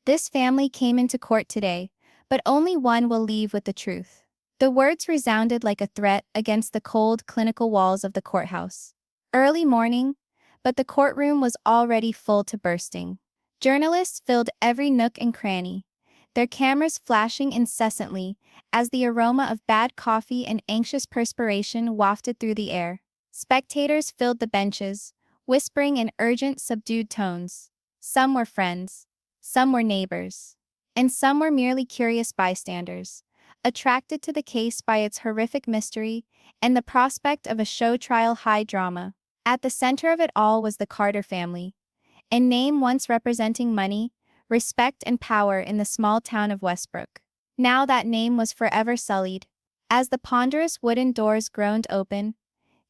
This family came into court today, but only one will leave with the truth. The words resounded like a threat against the cold, clinical walls of the courthouse. Early morning, but the courtroom was already full to bursting. Journalists filled every nook and cranny, their cameras flashing incessantly as the aroma of bad coffee and anxious perspiration wafted through the air. Spectators filled the benches, whispering in urgent, subdued tones. Some were friends, some were neighbors, and some were merely curious bystanders, attracted to the case by its horrific mystery and the prospect of a show trial high drama. At the center of it all was the Carter family, a name once representing money, respect, and power in the small town of Westbrook. Now that name was forever sullied. As the ponderous wooden doors groaned open,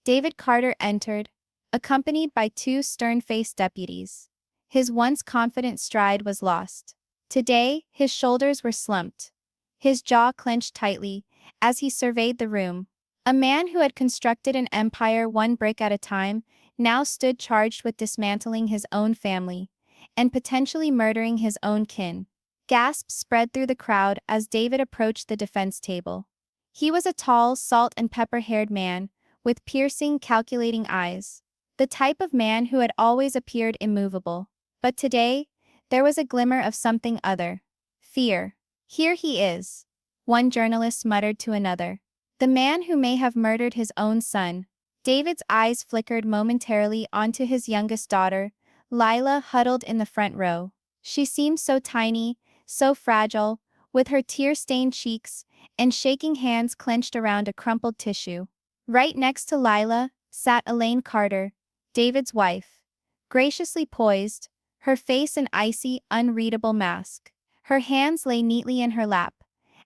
David Carter entered, accompanied by two stern-faced deputies. His once confident stride was lost. Today, his shoulders were slumped, his jaw clenched tightly as he surveyed the room. A man who had constructed an empire one brick at a time now stood charged with dismantling his own family and potentially murdering his own kin. Gasps spread through the crowd as David approached the defense table. He was a tall, salt-and-pepper-haired man with piercing, calculating eyes, the type of man who had always appeared immovable. But today, there was a glimmer of something other. Fear. "Here he is," one journalist muttered to another. "The man who may have murdered his own son." David's eyes flickered momentarily onto his youngest daughter, Lila, huddled in the front row. She seemed so tiny, so fragile, with her tear-stained cheeks and shaking hands clenched around a crumpled tissue. Right next to Lila sat Elaine Carter, David's wife, graciously poised, her face an icy, unreadable mask. Her hands lay neatly in her lap,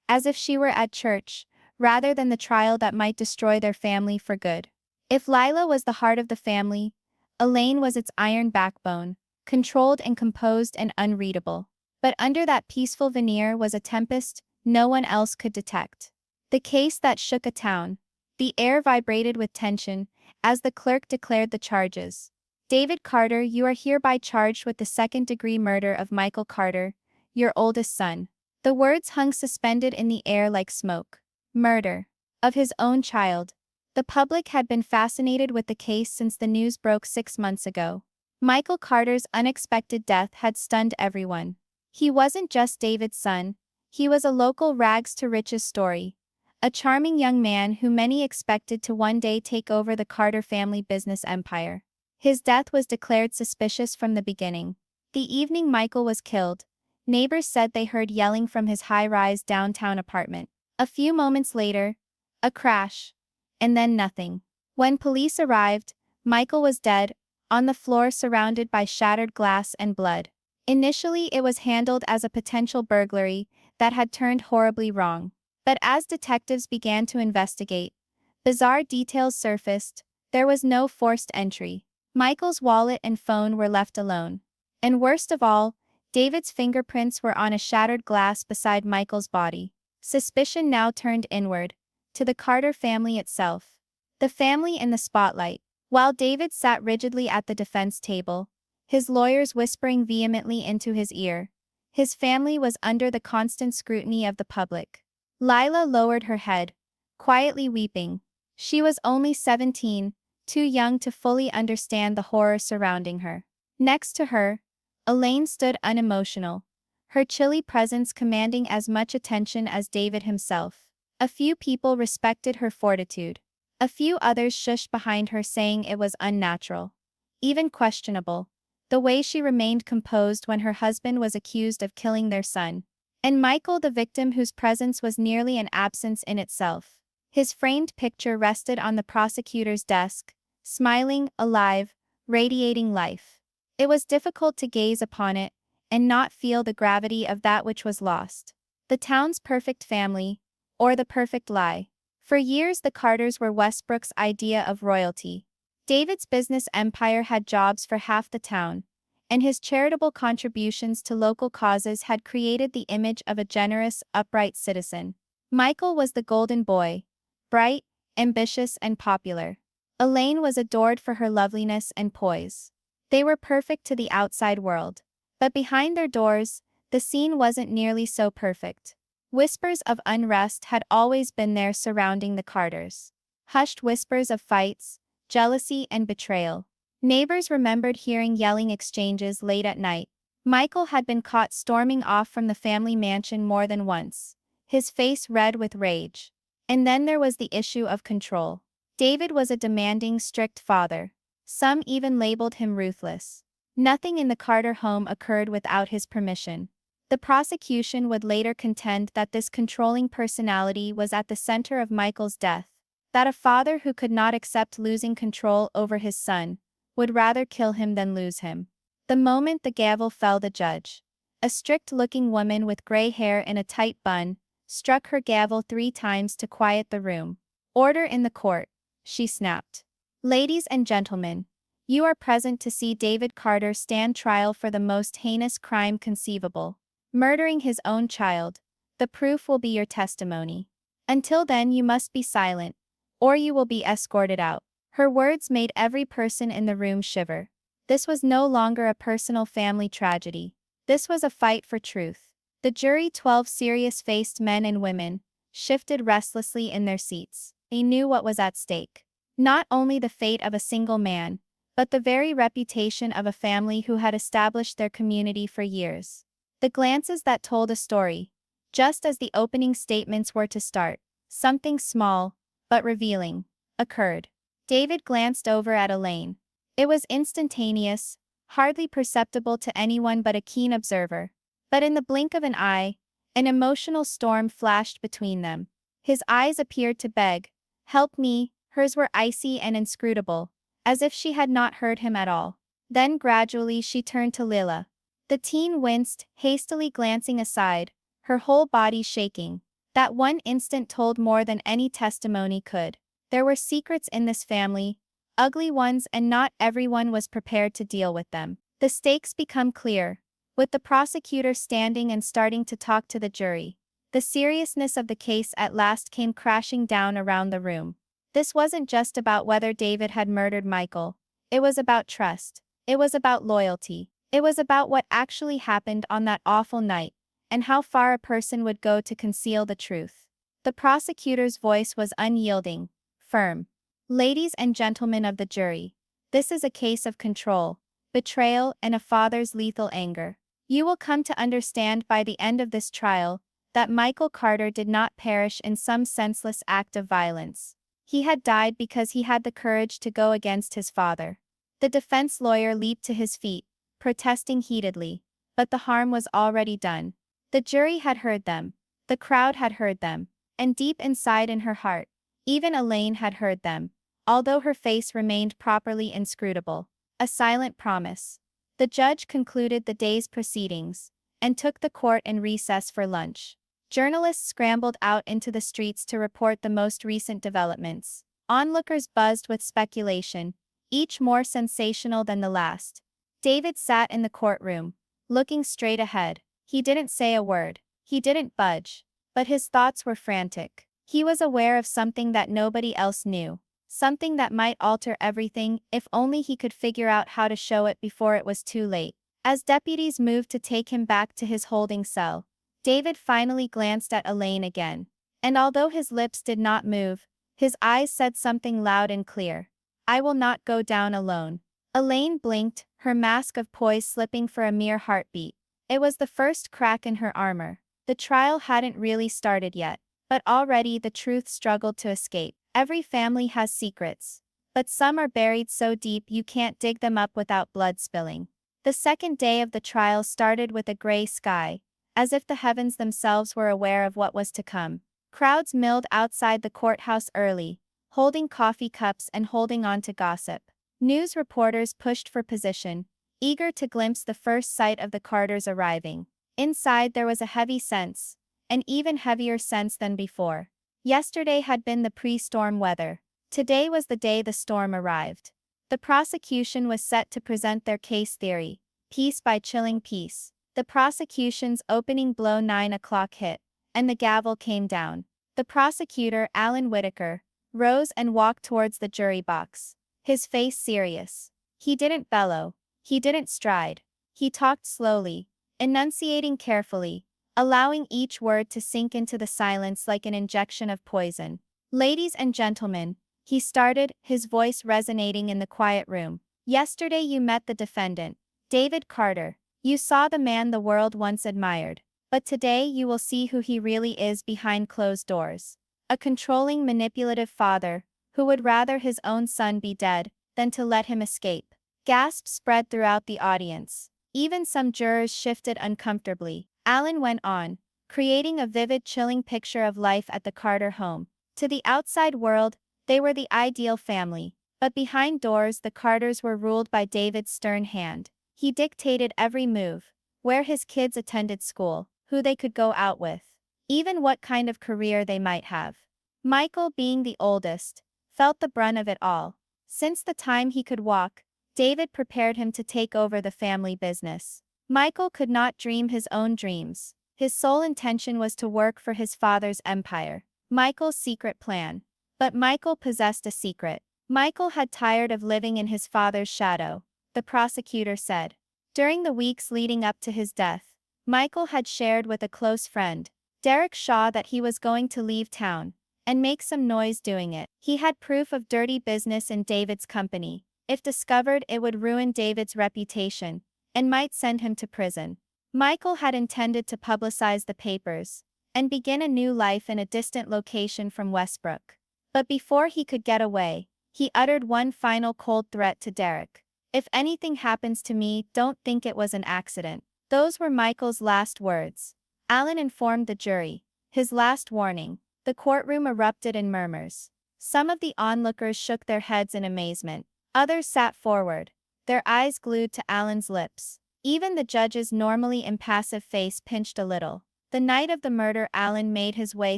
as if she were at church, rather than the trial that might destroy their family for good. If Lila was the heart of the family, Elaine was its iron backbone, controlled and composed and unreadable. But under that peaceful veneer was a tempest no one else could detect. The case that shook a town. The air vibrated with tension as the clerk declared the charges. "David Carter, you are hereby charged with the second-degree murder of Michael Carter, your oldest son." The words hung suspended in the air like smoke. Murder. Of his own child. The public had been fascinated with the case since the news broke 6 months ago. Michael Carter's unexpected death had stunned everyone. He wasn't just David's son, he was a local rags-to-riches story. A charming young man who many expected to one day take over the Carter family business empire. His death was declared suspicious from the beginning. The evening Michael was killed, neighbors said they heard yelling from his high-rise downtown apartment. A few moments later, a crash, and then nothing. When police arrived, Michael was dead, on the floor surrounded by shattered glass and blood. Initially, it was handled as a potential burglary that had turned horribly wrong. But as detectives began to investigate, bizarre details surfaced. There was no forced entry. Michael's wallet and phone were left alone. And worst of all, David's fingerprints were on a shattered glass beside Michael's body. Suspicion now turned inward, to the Carter family itself. The family in the spotlight. While David sat rigidly at the defense table, his lawyers whispering vehemently into his ear, his family was under the constant scrutiny of the public. Lila lowered her head, quietly weeping. She was only 17, too young to fully understand the horror surrounding her. Next to her, Elaine stood unemotional, her chilly presence commanding as much attention as David himself. A few people respected her fortitude. A few others shushed behind her, saying it was unnatural, even questionable, the way she remained composed when her husband was accused of killing their son. And Michael, the victim whose presence was nearly an absence in itself. His framed picture rested on the prosecutor's desk, smiling, alive, radiating life. It was difficult to gaze upon it and not feel the gravity of that which was lost. The town's perfect family, or the perfect lie. For years the Carters were Westbrook's idea of royalty. David's business empire had jobs for half the town, and his charitable contributions to local causes had created the image of a generous, upright citizen. Michael was the golden boy, bright, ambitious, and popular. Elaine was adored for her loveliness and poise. They were perfect to the outside world. But behind their doors, the scene wasn't nearly so perfect. Whispers of unrest had always been there surrounding the Carters. Hushed whispers of fights, jealousy, and betrayal. Neighbors remembered hearing yelling exchanges late at night. Michael had been caught storming off from the family mansion more than once, his face red with rage. And then there was the issue of control. David was a demanding, strict father. Some even labeled him ruthless. Nothing in the Carter home occurred without his permission. The prosecution would later contend that this controlling personality was at the center of Michael's death, that a father who could not accept losing control over his son would rather kill him than lose him. The moment the gavel fell, the judge, a strict-looking woman with gray hair in a tight bun, struck her gavel 3 times to quiet the room. "Order in the court," she snapped. "Ladies and gentlemen, you are present to see David Carter stand trial for the most heinous crime conceivable, murdering his own child. The proof will be your testimony. Until then you must be silent, or you will be escorted out." Her words made every person in the room shiver. This was no longer a personal family tragedy. This was a fight for truth. The jury, 12 serious-faced men and women, shifted restlessly in their seats. They knew what was at stake. Not only the fate of a single man, but the very reputation of a family who had established their community for years. The glances that told a story. Just as the opening statements were to start, something small, but revealing, occurred. David glanced over at Elaine. It was instantaneous, hardly perceptible to anyone but a keen observer. But in the blink of an eye, an emotional storm flashed between them. His eyes appeared to beg, "Help me," hers were icy and inscrutable, as if she had not heard him at all. Then gradually she turned to Lila. The teen winced, hastily glancing aside, her whole body shaking. That one instant told more than any testimony could. There were secrets in this family, ugly ones, and not everyone was prepared to deal with them. The stakes become clear, with the prosecutor standing and starting to talk to the jury. The seriousness of the case at last came crashing down around the room. This wasn't just about whether David had murdered Michael. It was about trust. It was about loyalty. It was about what actually happened on that awful night, and how far a person would go to conceal the truth. The prosecutor's voice was unyielding, firm. "Ladies and gentlemen of the jury, this is a case of control, betrayal, and a father's lethal anger. You will come to understand by the end of this trial that Michael Carter did not perish in some senseless act of violence. He had died because he had the courage to go against his father." The defense lawyer leaped to his feet, protesting heatedly, but the harm was already done. The jury had heard them. The crowd had heard them. And deep inside in her heart, even Elaine had heard them, although her face remained properly inscrutable. A silent promise. The judge concluded the day's proceedings and took the court in recess for lunch. Journalists scrambled out into the streets to report the most recent developments. Onlookers buzzed with speculation, each more sensational than the last. David sat in the courtroom, looking straight ahead. He didn't say a word. He didn't budge. But his thoughts were frantic. He was aware of something that nobody else knew. Something that might alter everything if only he could figure out how to show it before it was too late. As deputies moved to take him back to his holding cell, David finally glanced at Elaine again. And although his lips did not move, his eyes said something loud and clear. "I will not go down alone." Elaine blinked, her mask of poise slipping for a mere heartbeat. It was the first crack in her armor. The trial hadn't really started yet, but already the truth struggled to escape. Every family has secrets, but some are buried so deep you can't dig them up without blood spilling. The second day of the trial started with a gray sky, as if the heavens themselves were aware of what was to come. Crowds milled outside the courthouse early, holding coffee cups and holding on to gossip. News reporters pushed for position, eager to glimpse the first sight of the Carters arriving. Inside there was a heavy sense, an even heavier sense than before. Yesterday had been the pre-storm weather. Today was the day the storm arrived. The prosecution was set to present their case theory, piece by chilling piece. The prosecution's opening blow, 9 o'clock, hit, and the gavel came down. The prosecutor, Alan Whitaker, rose and walked towards the jury box, his face serious. He didn't bellow. He didn't stride. He talked slowly, enunciating carefully, allowing each word to sink into the silence like an injection of poison. Ladies and gentlemen, he started, his voice resonating in the quiet room. Yesterday you met the defendant, David Carter. You saw the man the world once admired. But today you will see who he really is behind closed doors. A controlling, manipulative father, who would rather his own son be dead than to let him escape. Gasps spread throughout the audience. Even some jurors shifted uncomfortably. Alan went on, creating a vivid, chilling picture of life at the Carter home. To the outside world, they were the ideal family. But behind doors, the Carters were ruled by David's stern hand. He dictated every move, where his kids attended school, who they could go out with, even what kind of career they might have. Michael, being the oldest, felt the brunt of it all. Since the time he could walk, David prepared him to take over the family business. Michael could not dream his own dreams. His sole intention was to work for his father's empire. Michael's secret plan. But Michael possessed a secret. Michael had tired of living in his father's shadow, the prosecutor said. During the weeks leading up to his death, Michael had shared with a close friend, Derek Shaw, that he was going to leave town and make some noise doing it. He had proof of dirty business in David's company. If discovered, it would ruin David's reputation and might send him to prison. Michael had intended to publicize the papers and begin a new life in a distant location from Westbrook. But before he could get away, he uttered one final cold threat to Derek. If anything happens to me, don't think it was an accident. Those were Michael's last words. Alan informed the jury. His last warning. The courtroom erupted in murmurs. Some of the onlookers shook their heads in amazement. Others sat forward, their eyes glued to Alan's lips. Even the judge's normally impassive face pinched a little. The night of the murder, Alan made his way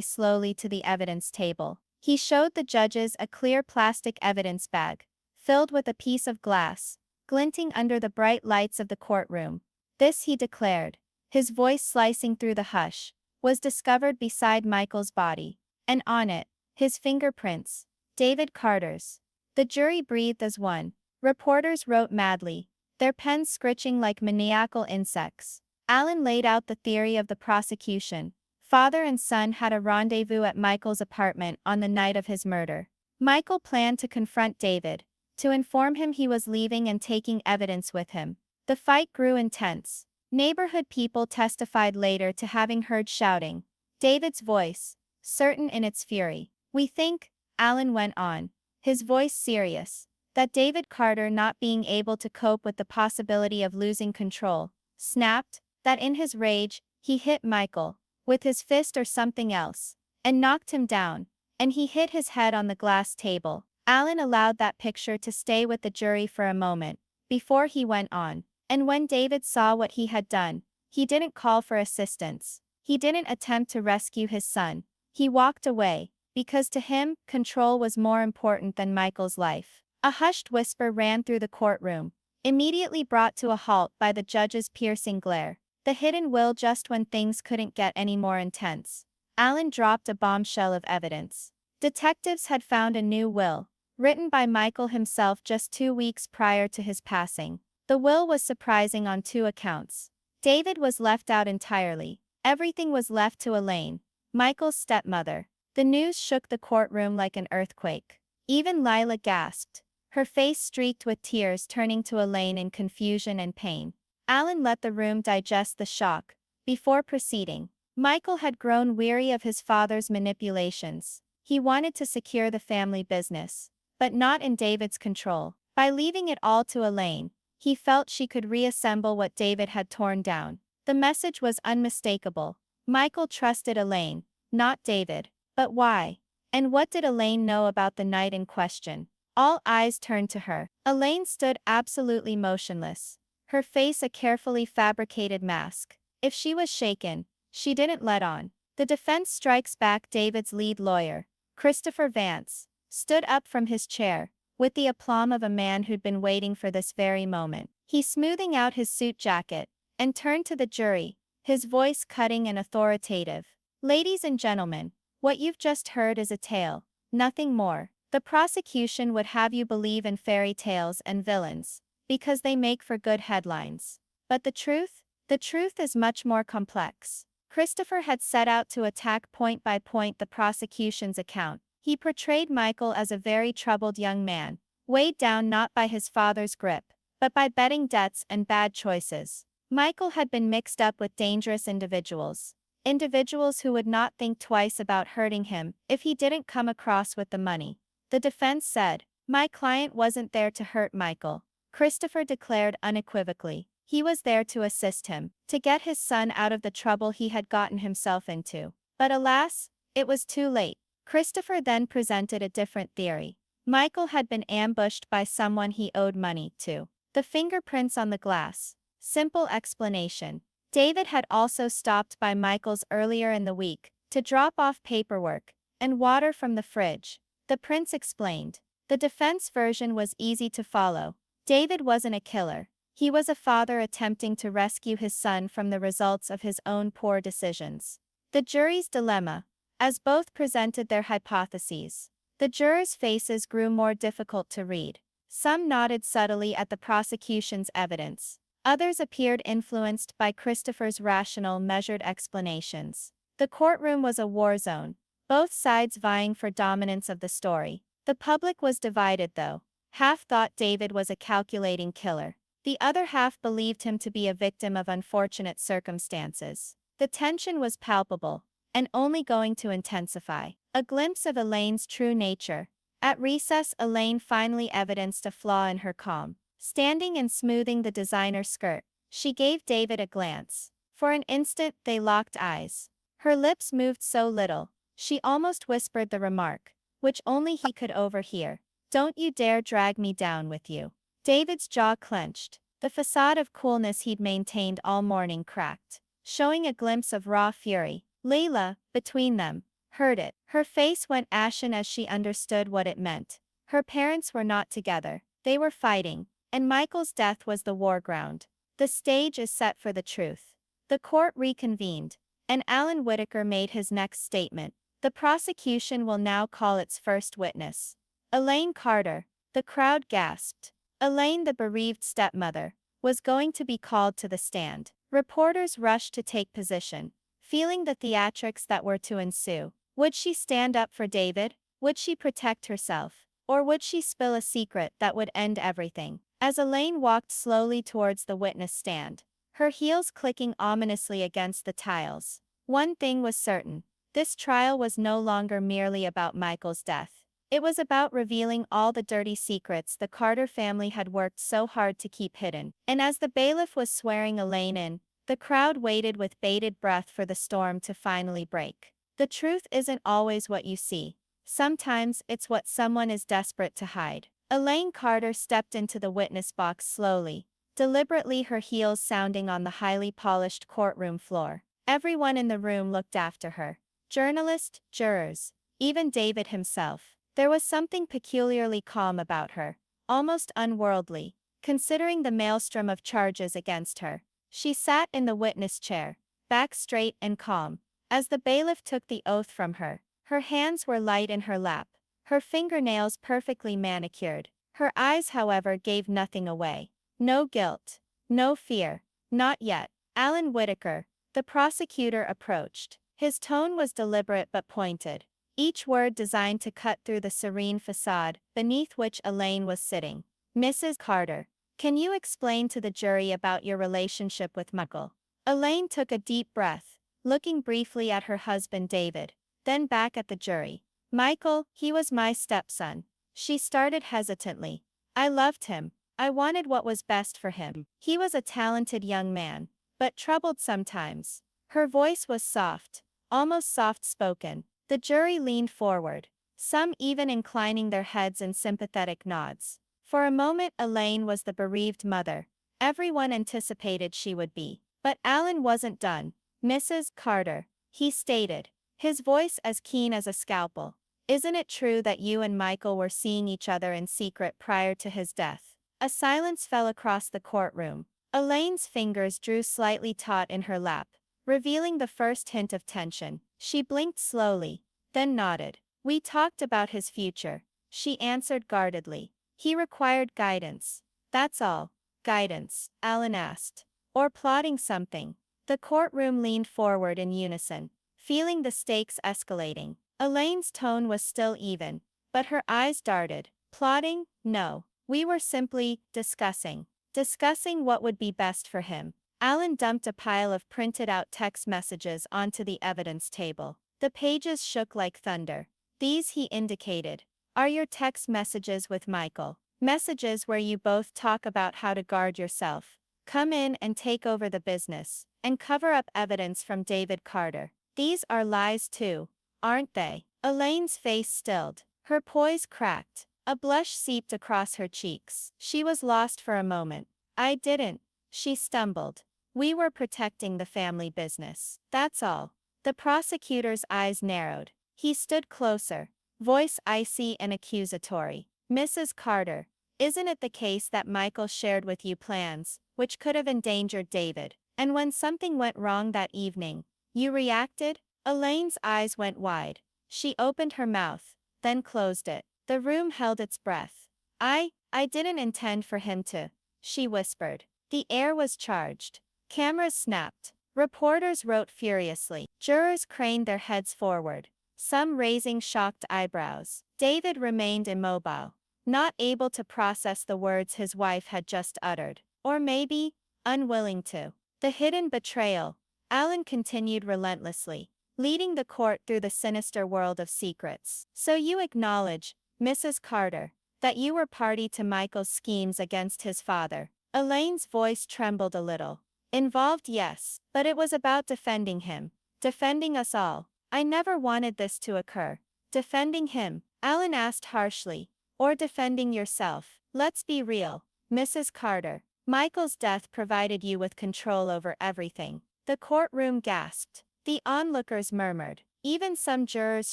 slowly to the evidence table. He showed the judges a clear plastic evidence bag, filled with a piece of glass, glinting under the bright lights of the courtroom. This, he declared, his voice slicing through the hush, was discovered beside Michael's body, and on it, his fingerprints, David Carter's. The jury breathed as one. Reporters wrote madly, their pens scritching like maniacal insects. Alan laid out the theory of the prosecution. Father and son had a rendezvous at Michael's apartment on the night of his murder. Michael planned to confront David, to inform him he was leaving and taking evidence with him. The fight grew intense. Neighborhood people testified later to having heard shouting. David's voice, certain in its fury. We think, Alan went on, his voice serious, that David Carter, not being able to cope with the possibility of losing control, snapped, that in his rage, he hit Michael, with his fist or something else, and knocked him down, and he hit his head on the glass table. Alan allowed that picture to stay with the jury for a moment, before he went on. And when David saw what he had done, he didn't call for assistance. He didn't attempt to rescue his son. He walked away, because to him, control was more important than Michael's life. A hushed whisper ran through the courtroom, immediately brought to a halt by the judge's piercing glare. The hidden will. Just when things couldn't get any more intense, Alan dropped a bombshell of evidence. Detectives had found a new will, written by Michael himself just 2 weeks prior to his passing. The will was surprising on 2 accounts. David was left out entirely. Everything was left to Elaine, Michael's stepmother. The news shook the courtroom like an earthquake. Even Lila gasped, her face streaked with tears, turning to Elaine in confusion and pain. Alan let the room digest the shock before proceeding. Michael had grown weary of his father's manipulations. He wanted to secure the family business, but not in David's control. By leaving it all to Elaine, he felt she could reassemble what David had torn down. The message was unmistakable. Michael trusted Elaine, not David. But why? And what did Elaine know about the night in question? All eyes turned to her. Elaine stood absolutely motionless, her face a carefully fabricated mask. If she was shaken, she didn't let on. The defense strikes back. David's lead lawyer, Christopher Vance, stood up from his chair, with the aplomb of a man who'd been waiting for this very moment. He smoothing out his suit jacket, and turned to the jury, his voice cutting and authoritative. Ladies and gentlemen, what you've just heard is a tale, nothing more. The prosecution would have you believe in fairy tales and villains, because they make for good headlines. But the truth? The truth is much more complex. Christopher had set out to attack point by point the prosecution's account. He portrayed Michael as a very troubled young man, weighed down not by his father's grip, but by betting debts and bad choices. Michael had been mixed up with dangerous individuals. Individuals who would not think twice about hurting him if he didn't come across with the money. The defense said, "My client wasn't there to hurt Michael." Christopher declared unequivocally, he was there to assist him, to get his son out of the trouble he had gotten himself into. But alas, it was too late. Christopher then presented a different theory. Michael had been ambushed by someone he owed money to. The fingerprints on the glass. Simple explanation. David had also stopped by Michael's earlier in the week to drop off paperwork and water from the fridge. The prince explained. The defense version was easy to follow. David wasn't a killer. He was a father attempting to rescue his son from the results of his own poor decisions. The jury's dilemma. As both presented their hypotheses, the jurors' faces grew more difficult to read. Some nodded subtly at the prosecution's evidence. Others appeared influenced by Christopher's rational, measured explanations. The courtroom was a war zone, both sides vying for dominance of the story. The public was divided though. Half thought David was a calculating killer. The other half believed him to be a victim of unfortunate circumstances. The tension was palpable, and only going to intensify. A glimpse of Elaine's true nature. At recess, Elaine finally evidenced a flaw in her calm. Standing and smoothing the designer skirt, she gave David a glance. For an instant, they locked eyes. Her lips moved so little, she almost whispered the remark, which only he could overhear. "Don't you dare drag me down with you." David's jaw clenched. The facade of coolness he'd maintained all morning cracked, showing a glimpse of raw fury. Layla, between them, heard it. Her face went ashen as she understood what it meant. Her parents were not together. They were fighting, and Michael's death was the war ground. The stage is set for the truth. The court reconvened, and Alan Whitaker made his next statement. The prosecution will now call its first witness. Elaine Carter. The crowd gasped. Elaine, the bereaved stepmother, was going to be called to the stand. Reporters rushed to take position, feeling the theatrics that were to ensue. Would she stand up for David? Would she protect herself? Or would she spill a secret that would end everything? As Elaine walked slowly towards the witness stand, her heels clicking ominously against the tiles, one thing was certain. This trial was no longer merely about Michael's death. It was about revealing all the dirty secrets the Carter family had worked so hard to keep hidden. And as the bailiff was swearing Elaine in, the crowd waited with bated breath for the storm to finally break. The truth isn't always what you see. Sometimes it's what someone is desperate to hide. Elaine Carter stepped into the witness box slowly, deliberately, her heels sounding on the highly polished courtroom floor. Everyone in the room looked after her. Journalists, jurors, even David himself. There was something peculiarly calm about her, almost unworldly, considering the maelstrom of charges against her. She sat in the witness chair, back straight and calm, as the bailiff took the oath from her. Her hands were light in her lap, her fingernails perfectly manicured. Her eyes, however, gave nothing away. No guilt, no fear, not yet. Alan Whitaker, the prosecutor, approached. His tone was deliberate but pointed, each word designed to cut through the serene facade beneath which Elaine was sitting. "Mrs. Carter, can you explain to the jury about your relationship with Michael?" Elaine took a deep breath, looking briefly at her husband David, then back at the jury. "Michael, he was my stepson," she started hesitantly. "I loved him. I wanted what was best for him. He was a talented young man, but troubled sometimes." Her voice was soft, almost soft-spoken. The jury leaned forward, some even inclining their heads in sympathetic nods. For a moment Elaine was the bereaved mother. Everyone anticipated she would be. But Alan wasn't done. "Mrs. Carter," he stated, his voice as keen as a scalpel, "isn't it true that you and Michael were seeing each other in secret prior to his death?" A silence fell across the courtroom. Elaine's fingers drew slightly taut in her lap, revealing the first hint of tension. She blinked slowly, then nodded. "We talked about his future," she answered guardedly. "He required guidance." "That's all." "Guidance?" Alan asked. or plotting something. The courtroom leaned forward in unison, feeling the stakes escalating. Elaine's tone was still even, but her eyes darted. Plotting? No. We were simply discussing. Discussing what would be best for him. Alan dumped a pile of printed out text messages onto the evidence table. The pages shook like thunder. These, he indicated, are your text messages with Michael. Messages where you both talk about how to guard yourself, come in and take over the business, and cover up evidence from David Carter. These are lies too, aren't they? Elaine's face stilled. Her poise cracked. A blush seeped across her cheeks. She was lost for a moment. I didn't. She stumbled. We were protecting the family business. That's all. The prosecutor's eyes narrowed. He stood closer, voice icy and accusatory. Mrs. Carter, isn't it the case that Michael shared with you plans, which could have endangered David? And when something went wrong that evening, you reacted? Elaine's eyes went wide. She opened her mouth, then closed it. The room held its breath. I didn't intend for him to, she whispered. The air was charged. Cameras snapped. Reporters wrote furiously. Jurors craned their heads forward, some raising shocked eyebrows. David remained immobile, not able to process the words his wife had just uttered. Or maybe, unwilling to. The hidden betrayal, Alan continued relentlessly, leading the court through the sinister world of secrets. So you acknowledge, Mrs. Carter, that you were party to Michael's schemes against his father. Elaine's voice trembled a little. Involved, yes, but it was about defending him. Defending us all. I never wanted this to occur. Defending him, Alan asked harshly. Or defending yourself. Let's be real, Mrs. Carter. Michael's death provided you with control over everything. The courtroom gasped. The onlookers murmured. Even some jurors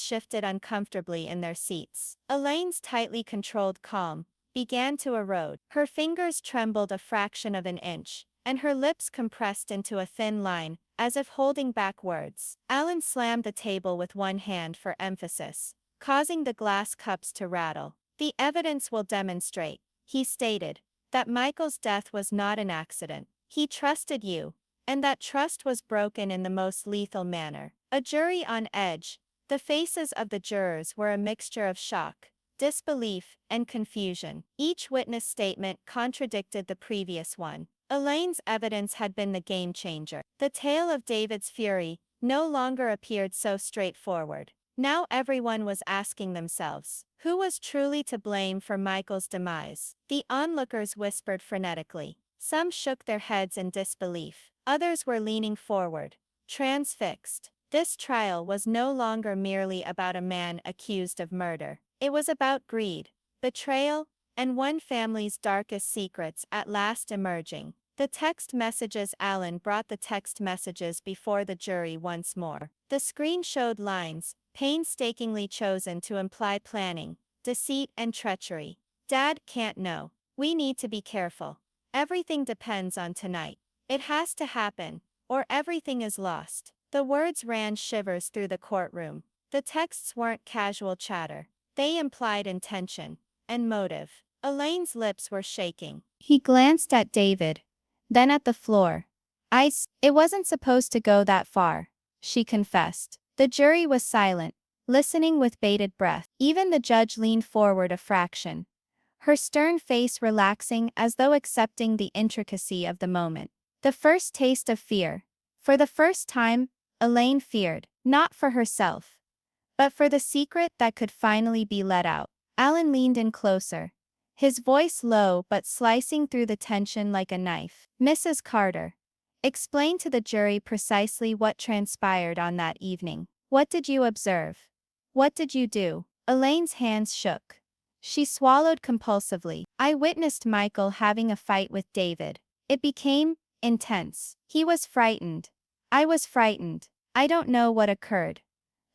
shifted uncomfortably in their seats. Elaine's tightly controlled calm began to erode. Her fingers trembled a fraction of an inch, and her lips compressed into a thin line, as if holding back words. Alan slammed the table with one hand for emphasis, causing the glass cups to rattle. The evidence will demonstrate, he stated, that Michael's death was not an accident. He trusted you, and that trust was broken in the most lethal manner. A jury on edge. The faces of the jurors were a mixture of shock, disbelief, and confusion. Each witness statement contradicted the previous one. Elaine's evidence had been the game changer. The tale of David's fury no longer appeared so straightforward. Now everyone was asking themselves, who was truly to blame for Michael's demise? The onlookers whispered frenetically. Some shook their heads in disbelief. Others were leaning forward, transfixed. This trial was no longer merely about a man accused of murder. It was about greed, betrayal, and one family's darkest secrets at last emerging. The text messages. Alan brought the text messages before the jury once more. The screen showed lines, painstakingly chosen to imply planning, deceit, and treachery. Dad can't know. We need to be careful. Everything depends on tonight. It has to happen, or everything is lost. The words ran shivers through the courtroom. The texts weren't casual chatter. They implied intention and motive. Elaine's lips were shaking. He glanced at David, then at the floor. It wasn't supposed to go that far, she confessed. The jury was silent, listening with bated breath. Even the judge leaned forward a fraction, her stern face relaxing as though accepting the intricacy of the moment. The first taste of fear. For the first time, Elaine feared, not for herself, but for the secret that could finally be let out. Alan leaned in closer, his voice low but slicing through the tension like a knife. Mrs. Carter, explain to the jury precisely what transpired on that evening. What did you observe? What did you do? Elaine's hands shook. She swallowed compulsively. I witnessed Michael having a fight with David. It became intense. He was frightened. I was frightened. I don't know what occurred,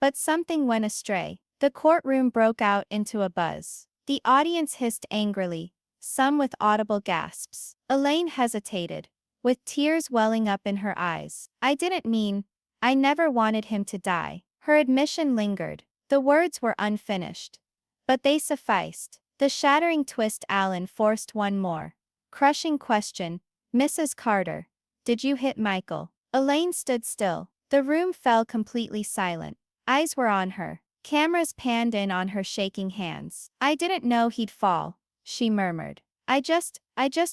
but something went astray. The courtroom broke out into a buzz. The audience hissed angrily, some with audible gasps. Elaine hesitated, with tears welling up in her eyes. I never wanted him to die. Her admission lingered. The words were unfinished, but they sufficed. The shattering twist. Alan forced one more crushing question. Mrs. Carter, Did you hit Michael? Elaine stood still. The room fell completely silent. Eyes were on her. Cameras panned in on her shaking hands. I didn't know he'd fall, she murmured. I just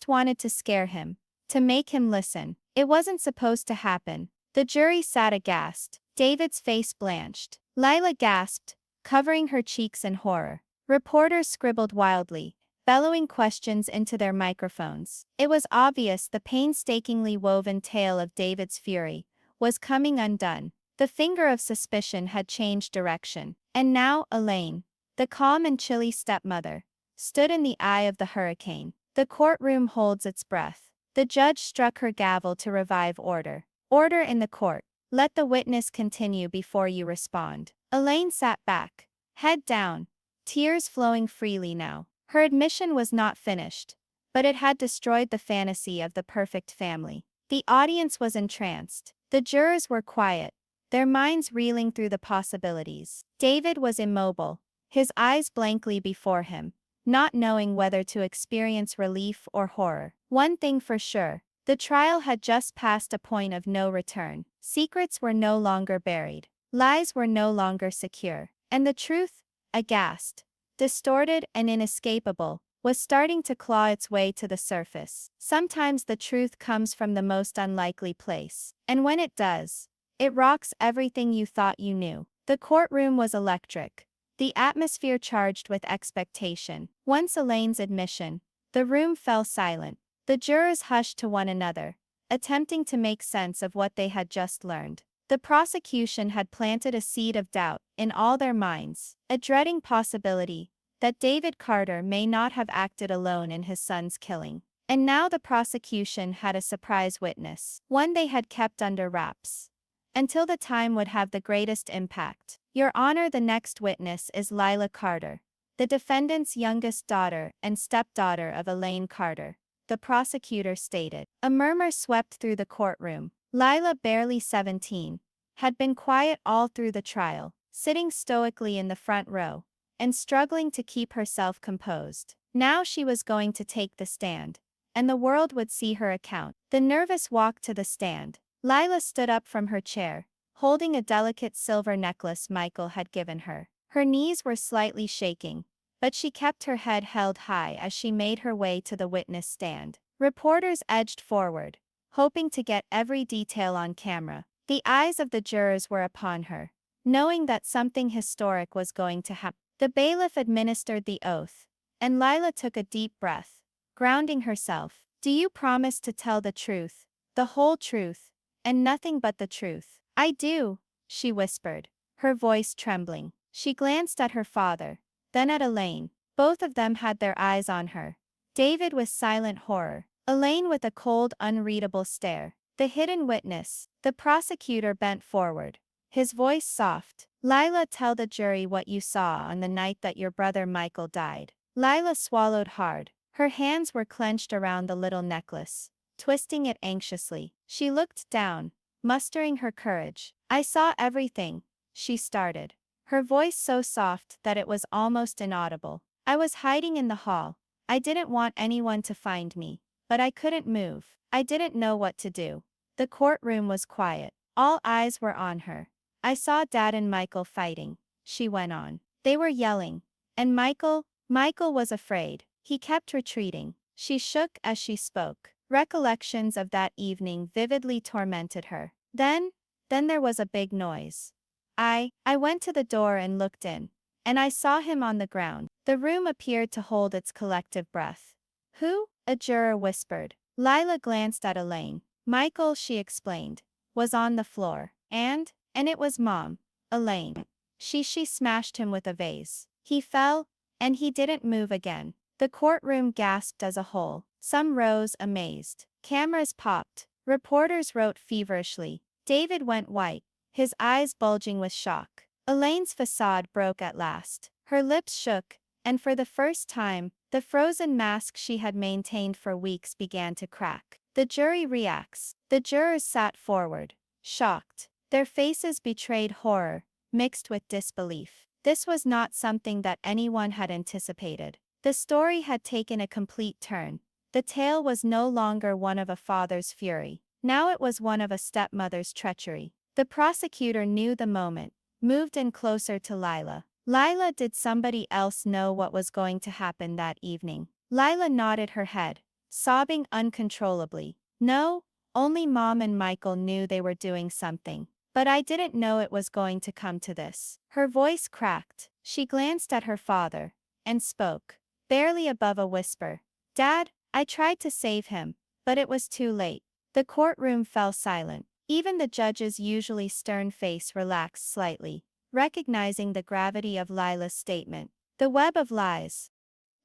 wanted to scare him. To make him listen. It wasn't supposed to happen. The jury sat aghast. David's face blanched. Lila gasped, covering her cheeks in horror. Reporters scribbled wildly, bellowing questions into their microphones. It was obvious the painstakingly woven tale of David's fury was coming undone. The finger of suspicion had changed direction. And now Elaine, the calm and chilly stepmother, stood in the eye of the hurricane. The courtroom holds its breath. The judge struck her gavel to revive order. Order in the court. Let the witness continue before you respond. Elaine sat back, head down, tears flowing freely now. Her admission was not finished, but it had destroyed the fantasy of the perfect family. The audience was entranced. The jurors were quiet, their minds reeling through the possibilities. David was immobile, his eyes blankly before him, not knowing whether to experience relief or horror. One thing for sure, the trial had just passed a point of no return. Secrets were no longer buried. Lies were no longer secure. And the truth, aghast, distorted and inescapable, was starting to claw its way to the surface. Sometimes the truth comes from the most unlikely place. And when it does, it rocks everything you thought you knew. The courtroom was electric, the atmosphere charged with expectation. Once Elaine's admission, the room fell silent. The jurors hushed to one another, attempting to make sense of what they had just learned. The prosecution had planted a seed of doubt in all their minds, a dreading possibility that David Carter may not have acted alone in his son's killing. And now the prosecution had a surprise witness, one they had kept under wraps until the time would have the greatest impact. Your Honor, the next witness is Lila Carter, the defendant's youngest daughter and stepdaughter of Elaine Carter, the prosecutor stated. A murmur swept through the courtroom. Lila, barely 17, had been quiet all through the trial, sitting stoically in the front row and struggling to keep herself composed. Now she was going to take the stand, and the world would see her account. The nervous walk to the stand. Lila stood up from her chair, holding a delicate silver necklace Michael had given her. Her knees were slightly shaking, but she kept her head held high as she made her way to the witness stand. Reporters edged forward, hoping to get every detail on camera. The eyes of the jurors were upon her, knowing that something historic was going to happen. The bailiff administered the oath, and Lila took a deep breath, grounding herself. Do you promise to tell the truth, the whole truth, and nothing but the truth? I do, she whispered, her voice trembling. She glanced at her father, then at Elaine. Both of them had their eyes on her. David with silent horror, Elaine with a cold, unreadable stare. The hidden witness. The prosecutor bent forward, his voice soft. Lila, tell the jury what you saw on the night that your brother Michael died. Lila swallowed hard. Her hands were clenched around the little necklace, twisting it anxiously. She looked down, mustering her courage. I saw everything, she started, her voice so soft that it was almost inaudible. I was hiding in the hall. I didn't want anyone to find me, but I couldn't move. I didn't know what to do. The courtroom was quiet. All eyes were on her. I saw Dad and Michael fighting, she went on. They were yelling. And Michael was afraid. He kept retreating. She shook as she spoke. Recollections of that evening vividly tormented her. Then there was a big noise. I went to the door and looked in, and I saw him on the ground. The room appeared to hold its collective breath. Who? A juror whispered. Lila glanced at Elaine. Michael, she explained, was on the floor. And it was Mom, Elaine. She smashed him with a vase. He fell, and he didn't move again. The courtroom gasped as a whole. Some rose, amazed. Cameras popped. Reporters wrote feverishly. David went white, his eyes bulging with shock. Elaine's facade broke at last. Her lips shook, and for the first time, the frozen mask she had maintained for weeks began to crack. The jury reacts. The jurors sat forward, shocked. Their faces betrayed horror, mixed with disbelief. This was not something that anyone had anticipated. The story had taken a complete turn. The tale was no longer one of a father's fury, Now it was one of a stepmother's treachery. The prosecutor knew the moment, moved in closer to Lila. Lila, did somebody else know what was going to happen that evening? Lila nodded her head, sobbing uncontrollably. No, only Mom and Michael knew they were doing something. But I didn't know it was going to come to this. Her voice cracked. She glanced at her father and spoke, barely above a whisper. Dad, I tried to save him, but it was too late. The courtroom fell silent. Even the judge's usually stern face relaxed slightly, recognizing the gravity of Lila's statement. The web of lies.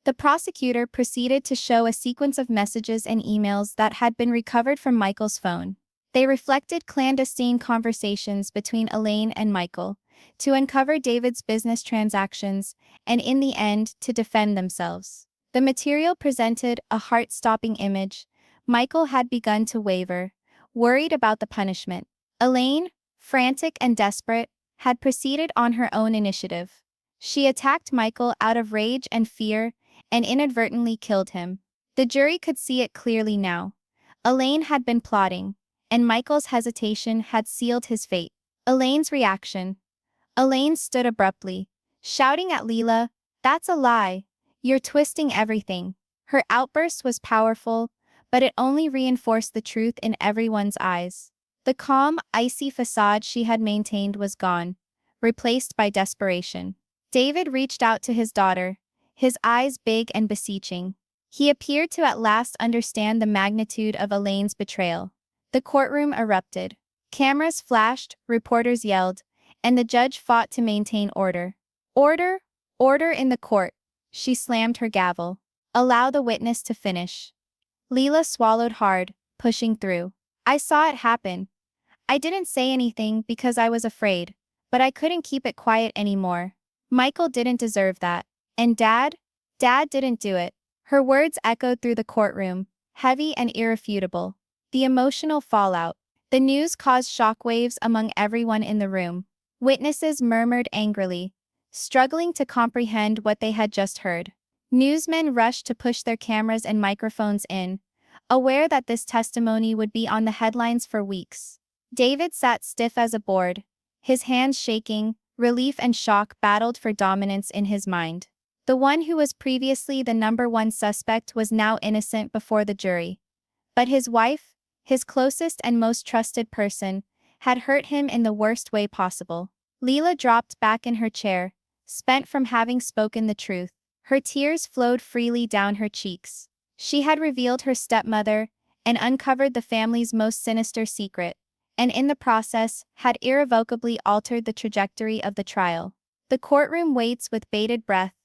The prosecutor proceeded to show a sequence of messages and emails that had been recovered from Michael's phone. They reflected clandestine conversations between Elaine and Michael, to uncover David's business transactions, and in the end, to defend themselves. The material presented a heart-stopping image. Michael had begun to waver, worried about the punishment. Elaine, frantic and desperate, had proceeded on her own initiative. She attacked Michael out of rage and fear, and inadvertently killed him. The jury could see it clearly now. Elaine had been plotting, and Michael's hesitation had sealed his fate. Elaine's reaction. Elaine stood abruptly, shouting at Lila, "That's a lie. You're twisting everything." Her outburst was powerful, but it only reinforced the truth in everyone's eyes. The calm, icy facade she had maintained was gone, replaced by desperation. David reached out to his daughter, his eyes big and beseeching. He appeared to at last understand the magnitude of Elaine's betrayal. The courtroom erupted. Cameras flashed, reporters yelled, and the judge fought to maintain order. Order! Order in the court! She slammed her gavel. Allow the witness to finish. Leela swallowed hard, pushing through. I saw it happen. I didn't say anything because I was afraid, but I couldn't keep it quiet anymore. Michael didn't deserve that. And Dad? Dad didn't do it. Her words echoed through the courtroom, heavy and irrefutable. The emotional fallout. The news caused shockwaves among everyone in the room. Witnesses murmured angrily, struggling to comprehend what they had just heard. Newsmen rushed to push their cameras and microphones in, aware that this testimony would be on the headlines for weeks. David sat stiff as a board, his hands shaking. Relief and shock battled for dominance in his mind. The one who was previously the #1 suspect was now innocent before the jury. But his wife, his closest and most trusted person, had hurt him in the worst way possible. Leela dropped back in her chair, spent from having spoken the truth. Her tears flowed freely down her cheeks. She had revealed her stepmother and uncovered the family's most sinister secret, and in the process, had irrevocably altered the trajectory of the trial. The courtroom waits with bated breath.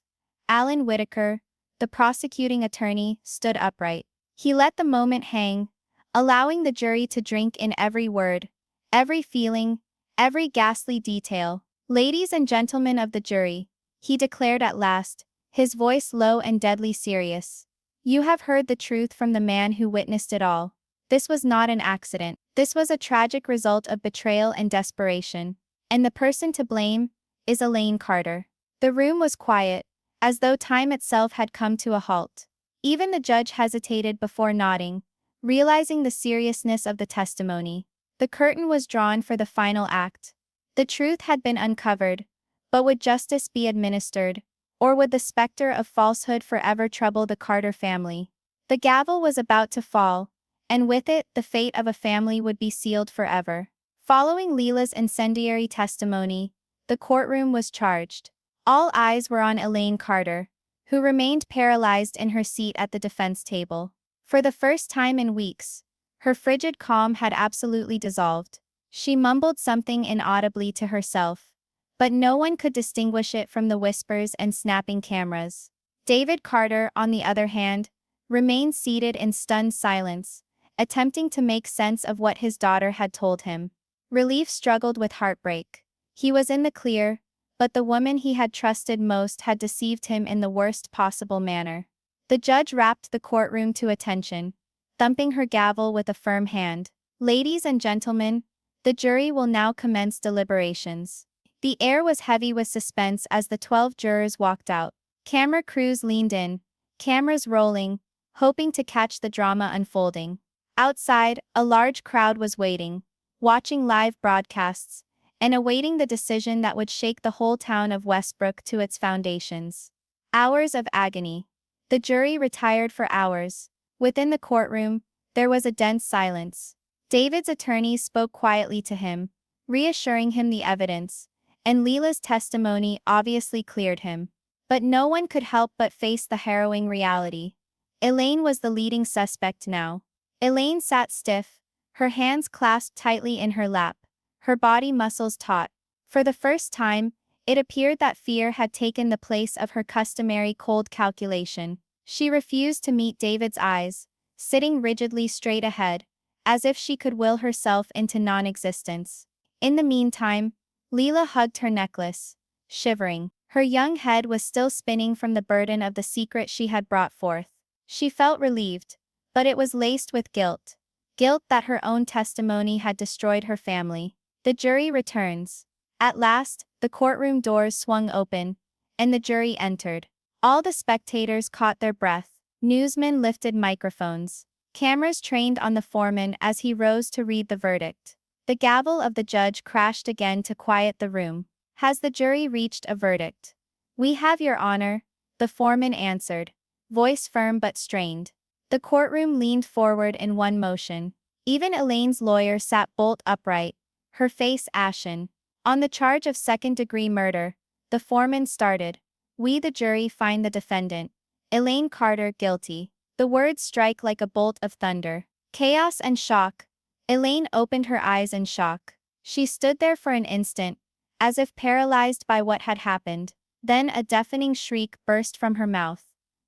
Alan Whitaker, the prosecuting attorney, stood upright. He let the moment hang, allowing the jury to drink in every word, every feeling, every ghastly detail. Ladies and gentlemen of the jury, he declared at last, his voice low and deadly serious. You have heard the truth from the man who witnessed it all. This was not an accident. This was a tragic result of betrayal and desperation. And the person to blame is Elaine Carter. The room was quiet, as though time itself had come to a halt. Even the judge hesitated before nodding, realizing the seriousness of the testimony. The curtain was drawn for the final act. The truth had been uncovered, but would justice be administered, or would the specter of falsehood forever trouble the Carter family? The gavel was about to fall, and with it, the fate of a family would be sealed forever. Following Leela's incendiary testimony, the courtroom was charged. All eyes were on Elaine Carter, who remained paralyzed in her seat at the defense table. For the first time in weeks, her frigid calm had absolutely dissolved. She mumbled something inaudibly to herself, but no one could distinguish it from the whispers and snapping cameras. David Carter, on the other hand, remained seated in stunned silence, attempting to make sense of what his daughter had told him. Relief struggled with heartbreak. He was in the clear, but the woman he had trusted most had deceived him in the worst possible manner. The judge rapped the courtroom to attention, thumping her gavel with a firm hand. Ladies and gentlemen, the jury will now commence deliberations. The air was heavy with suspense as the 12 jurors walked out. Camera crews leaned in, cameras rolling, hoping to catch the drama unfolding. Outside, a large crowd was waiting, watching live broadcasts, and awaiting the decision that would shake the whole town of Westbrook to its foundations. Hours of agony. The jury retired for hours. Within the courtroom, there was a dense silence. David's attorney spoke quietly to him, reassuring him the evidence, and Leela's testimony obviously cleared him. But no one could help but face the harrowing reality. Elaine was the leading suspect now. Elaine sat stiff, her hands clasped tightly in her lap, her body muscles taut. For the first time, it appeared that fear had taken the place of her customary cold calculation. She refused to meet David's eyes, sitting rigidly straight ahead, as if she could will herself into non-existence. In the meantime, Leela hugged her necklace, shivering. Her young head was still spinning from the burden of the secret she had brought forth. She felt relieved, but it was laced with guilt. Guilt that her own testimony had destroyed her family. The jury returns. At last, the courtroom doors swung open, and the jury entered. All the spectators caught their breath. Newsmen lifted microphones. Cameras trained on the foreman as he rose to read the verdict. The gavel of the judge crashed again to quiet the room. Has the jury reached a verdict? We have, Your Honor, the foreman answered, voice firm but strained. The courtroom leaned forward in one motion. Even Elaine's lawyer sat bolt upright, her face ashen. On the charge of second-degree murder, the foreman started. We, the jury, find the defendant, Elaine Carter, guilty. The words strike like a bolt of thunder. Chaos and shock. Elaine opened her eyes in shock. She stood there for an instant, as if paralyzed by what had happened. Then a deafening shriek burst from her mouth.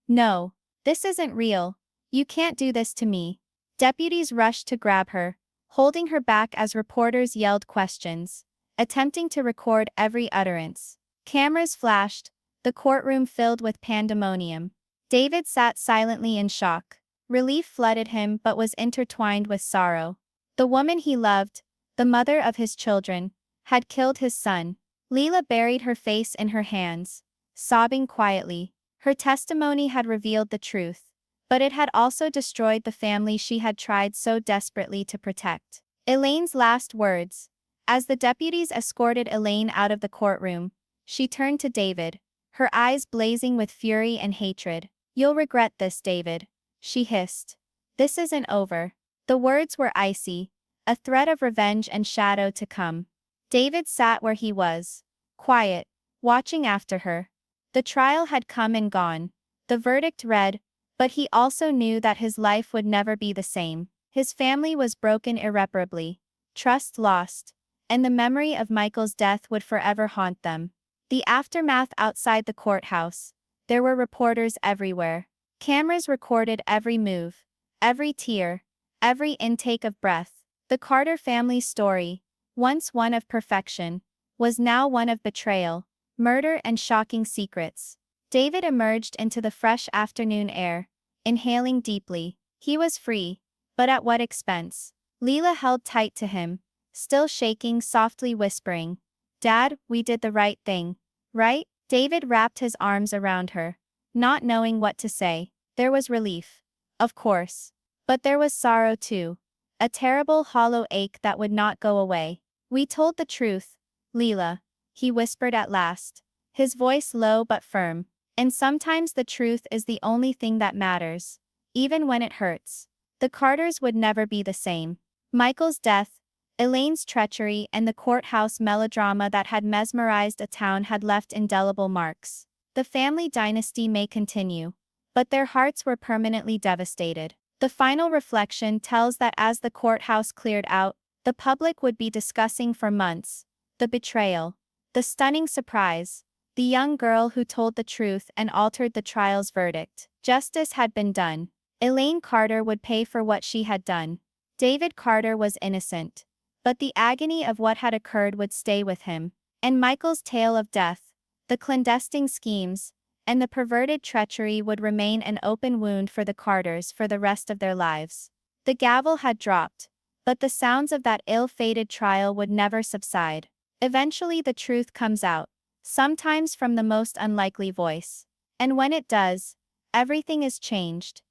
No, this isn't real. You can't do this to me. Deputies rushed to grab her, holding her back as reporters yelled questions, attempting to record every utterance. Cameras flashed, the courtroom filled with pandemonium. David sat silently in shock. Relief flooded him but was intertwined with sorrow. The woman he loved, the mother of his children, had killed his son. Leela buried her face in her hands, sobbing quietly. Her testimony had revealed the truth, but it had also destroyed the family she had tried so desperately to protect. Elaine's last words. As the deputies escorted Elaine out of the courtroom, she turned to David, her eyes blazing with fury and hatred. You'll regret this, David, she hissed. This isn't over. The words were icy, a threat of revenge and shadow to come. David sat where he was, quiet, watching after her. The trial had come and gone, the verdict read, but he also knew that his life would never be the same. His family was broken irreparably, trust lost, and the memory of Michael's death would forever haunt them. The aftermath outside the courthouse. There were reporters everywhere. Cameras recorded every move, every tear, every intake of breath. The Carter family's story, once one of perfection, was now one of betrayal, murder and shocking secrets. David emerged into the fresh afternoon air, inhaling deeply. He was free, but at what expense? Leela held tight to him, still shaking, softly whispering, Dad, we did the right thing, right? David wrapped his arms around her, not knowing what to say. There was relief, of course, but there was sorrow too, a terrible hollow ache that would not go away. We told the truth, Leela, he whispered at last, his voice low but firm. And sometimes the truth is the only thing that matters, even when it hurts. The Carters would never be the same. Michael's death, Elaine's treachery, and the courthouse melodrama that had mesmerized a town had left indelible marks. The family dynasty may continue, but their hearts were permanently devastated. The final reflection tells that as the courthouse cleared out, the public would be discussing for months the betrayal, the stunning surprise, the young girl who told the truth and altered the trial's verdict. Justice had been done. Elaine Carter would pay for what she had done. David Carter was innocent, but the agony of what had occurred would stay with him. And Michael's tale of death, the clandestine schemes, and the perverted treachery would remain an open wound for the Carters for the rest of their lives. The gavel had dropped, but the sounds of that ill-fated trial would never subside. Eventually the truth comes out, sometimes from the most unlikely voice. And when it does, everything is changed.